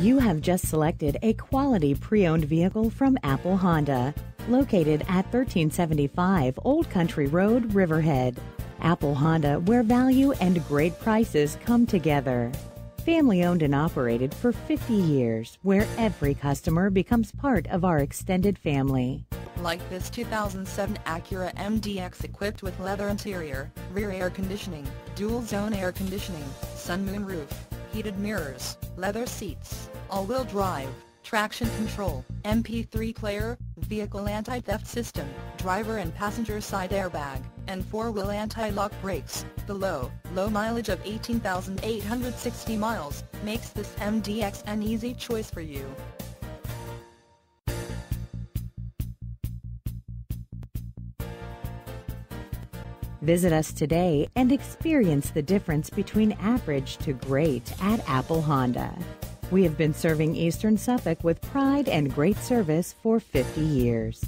You have just selected a quality pre-owned vehicle from Apple Honda, located at 1375 Old Country Road, Riverhead. Apple Honda, where value and great prices come together. Family owned and operated for 50 years, where every customer becomes part of our extended family. Like this 2007 Acura MDX equipped with leather interior, rear air conditioning, dual zone air conditioning, sun moon roof, heated mirrors, leather seats, all-wheel drive, traction control, MP3 player, vehicle anti-theft system, driver and passenger side airbag, and four-wheel anti-lock brakes. The low mileage of 18,860 miles makes this MDX an easy choice for you. Visit us today and experience the difference between average to great at Apple Honda. We have been serving Eastern Suffolk with pride and great service for 50 years.